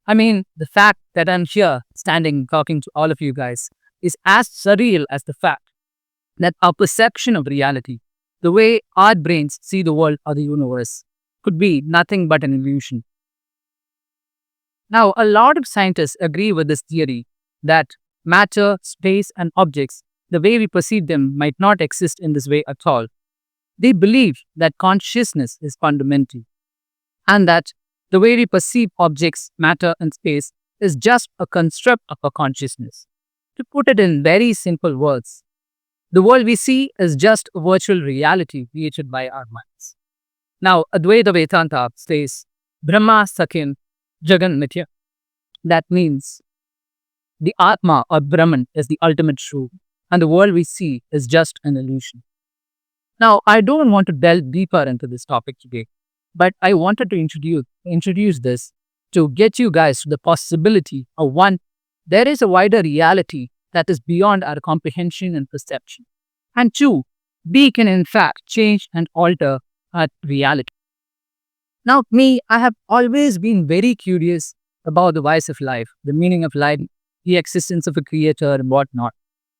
I mean, the fact that I'm here standing talking to all of you guys is as surreal as the fact that our perception of reality, the way our brains see the world or the universe, could be nothing but an illusion. Now, a lot of scientists agree with this theory that matter, space, and objects, the way we perceive them, might not exist in this way at all. They believe that consciousness is fundamental and that the way we perceive objects, matter, and space is just a construct of our consciousness. To put it in very simple words, the world we see is just a virtual reality created by our minds. Now, Advaita Vedanta says, Brahma Sakin Jagan Mithya. That means the Atma or Brahman is the ultimate truth, and the world we see is just an illusion. Now, I don't want to delve deeper into this topic today, but I wanted to introduce this to get you guys to the possibility of one, there is a wider reality that is beyond our comprehension and perception. And two, we can in fact change and alter our reality. Now, me, I have always been very curious about the whys of life, the meaning of life, the existence of a creator, and whatnot.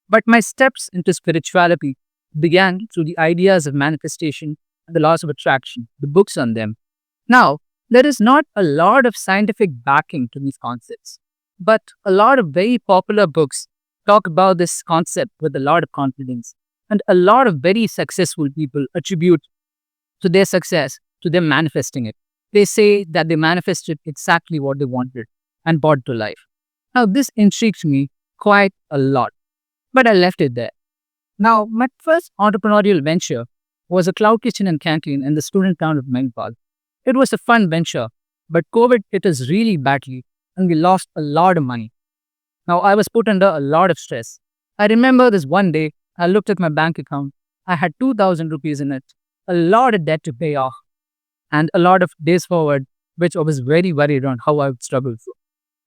But my steps into spirituality began through the ideas of manifestation and the laws of attraction, the books on them. Now, there is not a lot of scientific backing to these concepts, but a lot of very popular books talk about this concept with a lot of confidence. And a lot of very successful people attribute to their success to them manifesting it. They say that they manifested exactly what they wanted and brought to life. Now, this intrigues me quite a lot, but I left it there. Now, my first entrepreneurial venture was a cloud kitchen and canteen in the student town of Nandagopal. It was a fun venture, but COVID hit us really badly and we lost a lot of money. Now, I was put under a lot of stress. I remember this one day, I looked at my bank account. I had 2,000 rupees in it, a lot of debt to pay off, and a lot of days forward, which I was very worried on how I would struggle through.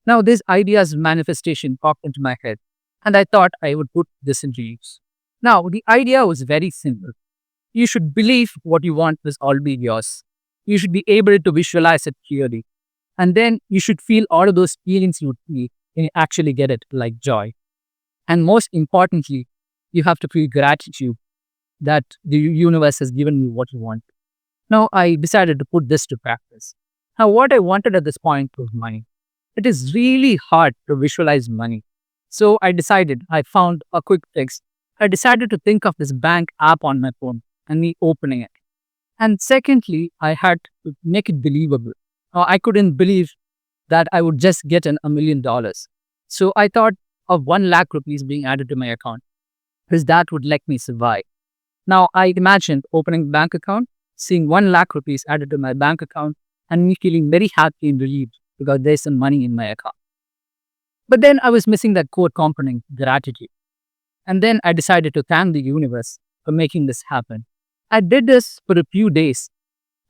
Now, these ideas of manifestation popped into my head, and I thought I would put this into use. Now, the idea was very simple. You should believe what you want will all be yours. You should be able to visualize it clearly. And then you should feel all of those feelings you would feel when you actually get it, like joy. And most importantly, you have to feel gratitude that the universe has given you what you want. Now, I decided to put this to practice. Now, what I wanted at this point was money. It is really hard to visualize money. So I found a quick fix. I decided to think of this bank app on my phone and me opening it. And secondly, I had to make it believable. I couldn't believe that I would just get $1 million. So I thought of 1 lakh rupees being added to my account because that would let me survive. Now, I imagined opening a bank account, seeing 1 lakh rupees added to my bank account, and me feeling very happy and relieved because there's some money in my account. But then I was missing that core component, gratitude. And then I decided to thank the universe for making this happen. I did this for a few days,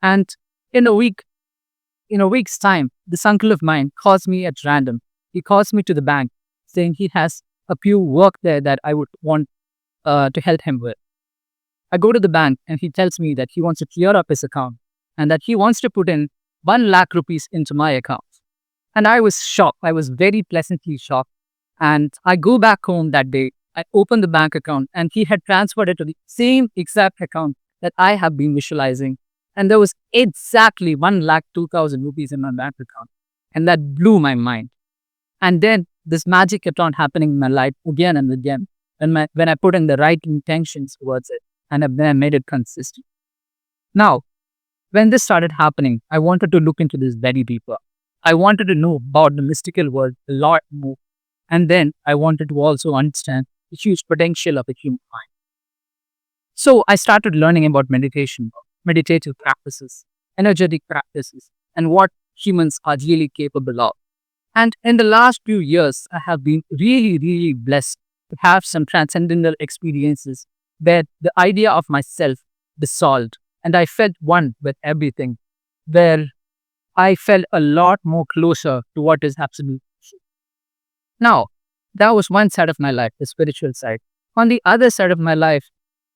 and in a week's time, this uncle of mine calls me at random. He calls me to the bank saying he has a few work there that I would want to help him with. I go to the bank and he tells me that he wants to clear up his account and that he wants to put in 1 lakh rupees into my account. And I was shocked. I was very pleasantly shocked. And I go back home that day. I open the bank account and he had transferred it to the same exact account that I have been visualizing. And there was exactly 1 lakh 2,000 rupees in my bank account. And that blew my mind. And then this magic kept on happening in my life again and again when I put in the right intentions towards it and then I made it consistent. Now, when this started happening, I wanted to look into this very deeper. I wanted to know about the mystical world a lot more. And then I wanted to also understand the huge potential of the human mind. So I started learning about meditation, meditative practices, energetic practices, and what humans are really capable of. And in the last few years, I have been really, really blessed to have some transcendental experiences where the idea of myself dissolved and I felt one with everything, where I felt a lot more closer to what is absolute. Now, that was one side of my life, the spiritual side. On the other side of my life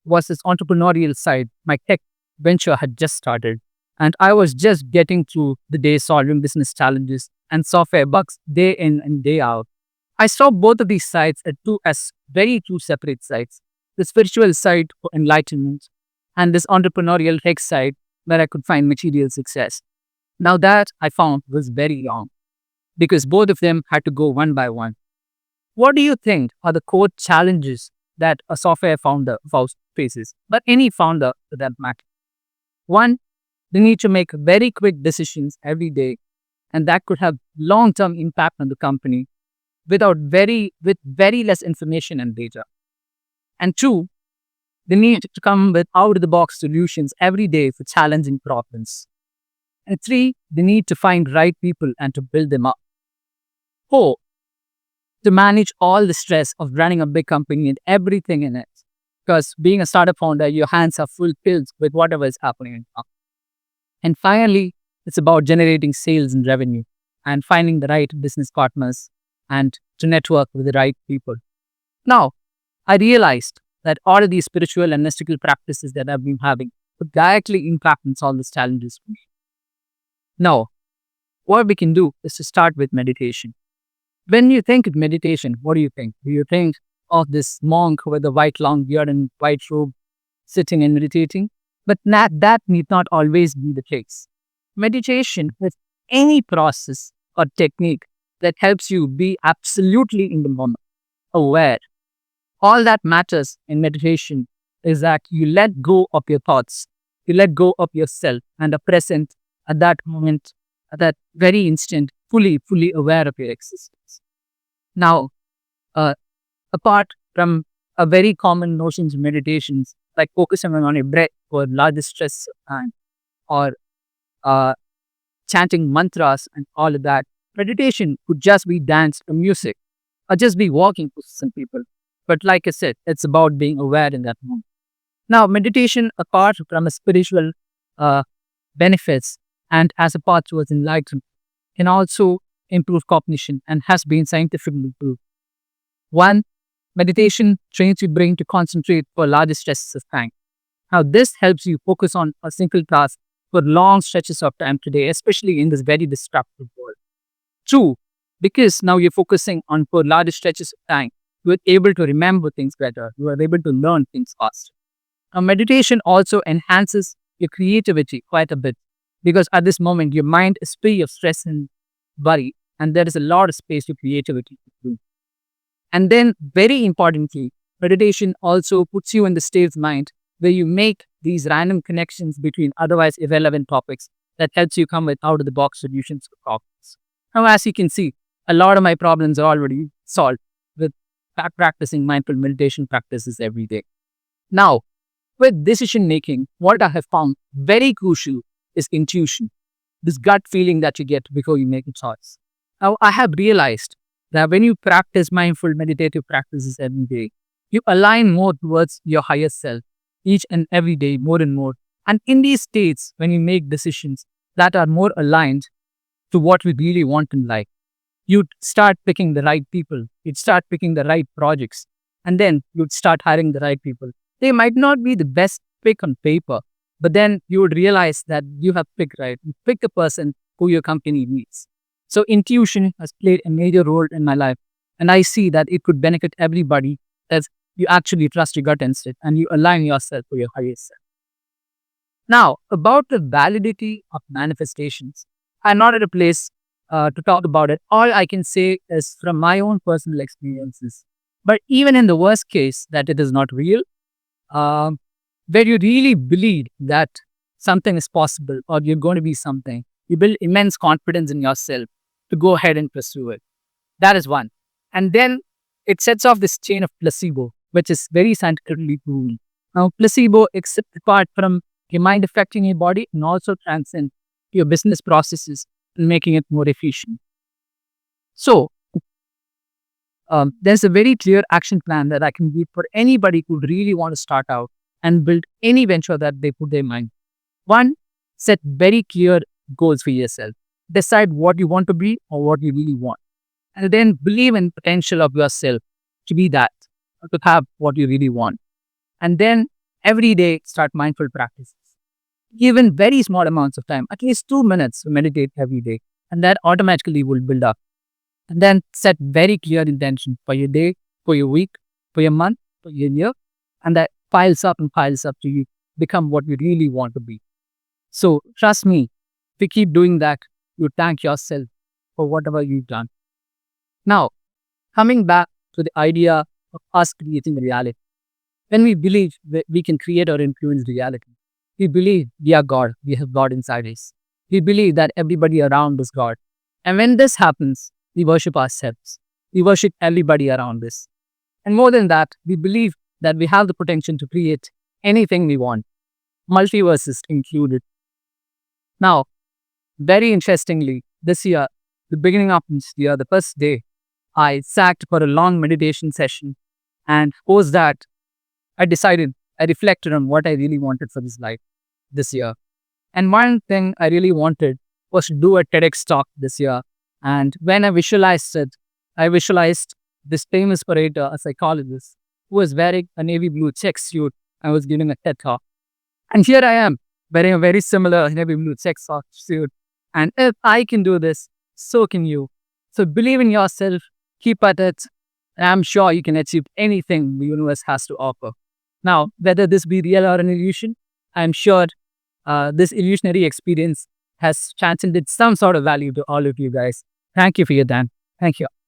was this entrepreneurial side. My tech venture had just started and I was just getting through the day solving business challenges, and software bugs day in and day out. I saw both of these sides as very two separate sides. The spiritual side for enlightenment and this entrepreneurial tech side where I could find material success. Now that I found was very wrong because both of them had to go one by one. What do you think are the core challenges that a software founder faces, but any founder for that matter? One, they need to make very quick decisions every day, and that could have long-term impact on the company with very less information and data. And two, they need to come with out-of-the-box solutions every day for challenging problems. And three, they need to find right people and to build them up. Four, to manage all the stress of running a big company and everything in it. Because being a startup founder, your hands are full filled with whatever is happening. And finally, it's about generating sales and revenue and finding the right business partners and to network with the right people. Now, I realized that all of these spiritual and mystical practices that I've been having could directly impact and solve these challenges for me. Now, what we can do is to start with meditation. When you think of meditation, what do you think? Do you think of this monk with a white long beard and white robe sitting and meditating? But that need not always be the case. Meditation is any process or technique that helps you be absolutely in the moment, aware. All that matters in meditation is that you let go of your thoughts, you let go of yourself and are present at that moment, at that very instant, fully aware of your existence. Now, apart from a very common notions of meditations, like focusing on your breath for largest stress and or chanting mantras and all of that, meditation could just be dance or music or just be walking for some people. But like I said, it's about being aware in that moment. Now, meditation, apart from a spiritual benefits and as a path towards enlightenment, can also improve cognition and has been scientifically proved. One, meditation trains your brain to concentrate for larger stretches of time. Now, this helps you focus on a single task for long stretches of time today, especially in this very disruptive world. Two, because now you're focusing on for larger stretches of time, you are able to remember things better. You are able to learn things faster. Now, meditation also enhances your creativity quite a bit because at this moment, your mind is free of stress and worry, and there is a lot of space for creativity to do. And then, very importantly, meditation also puts you in the state of mind where you make these random connections between otherwise irrelevant topics that helps you come with out-of-the-box solutions for problems. Now, as you can see, a lot of my problems are already solved with practicing mindful meditation practices every day. Now, with decision making, what I have found very crucial is intuition, this gut feeling that you get before you make a choice. Now, I have realized that when you practice mindful meditative practices every day, you align more towards your higher self each and every day more and more. And in these states, when you make decisions that are more aligned to what we really want in life, you'd start picking the right people, you'd start picking the right projects, and then you'd start hiring the right people. They might not be the best pick on paper, but then you would realize that you have picked right. You pick the person who your company needs. So intuition has played a major role in my life. And I see that it could benefit everybody as you actually trust your gut instinct and you align yourself with your highest self. Now, about the validity of manifestations, I'm not at a place to talk about it. All I can say is from my own personal experiences. But even in the worst case that it is not real, where you really believe that something is possible or you're going to be something, you build immense confidence in yourself to go ahead and pursue it. That is one. And then it sets off this chain of placebo, which is very scientifically proven. Now, placebo, except apart from your mind affecting your body, and also transcend your business processes and making it more efficient. So, there's a very clear action plan that I can give for anybody who really want to start out and build any venture that they put their mind. One, set very clear goals for yourself. Decide what you want to be or what you really want. And then believe in potential of yourself to be that, to have what you really want. And then every day start mindful practices. Even very small amounts of time, at least 2 minutes to meditate every day. and that automatically will build up. And then set very clear intention for your day, for your week, for your month, for your year, and that piles up and piles up to you become what you really want to be. So trust me, if you keep doing that, you thank yourself for whatever you've done. Now, coming back to the idea of us creating reality. When we believe that we can create or influence reality, we believe we are God, we have God inside us. We believe that everybody around is God. And when this happens, we worship ourselves. We worship everybody around us. And more than that, we believe that we have the potential to create anything we want, multiverses included. Now, very interestingly, this year, the beginning of this year, the first day, I sat for a long meditation session. And post that, I reflected on what I really wanted for this life this year. And one thing I really wanted was to do a TEDx talk this year. And when I visualized it, I visualized this famous orator, a psychologist, who was wearing a navy blue check suit. I was giving a TED talk. And here I am, wearing a very similar navy blue check suit. And if I can do this, so can you. So believe in yourself, keep at it, and I'm sure you can achieve anything the universe has to offer. Now, whether this be real or an illusion, I'm sure this illusionary experience has transcended some sort of value to all of you guys. Thank you for your time. Thank you.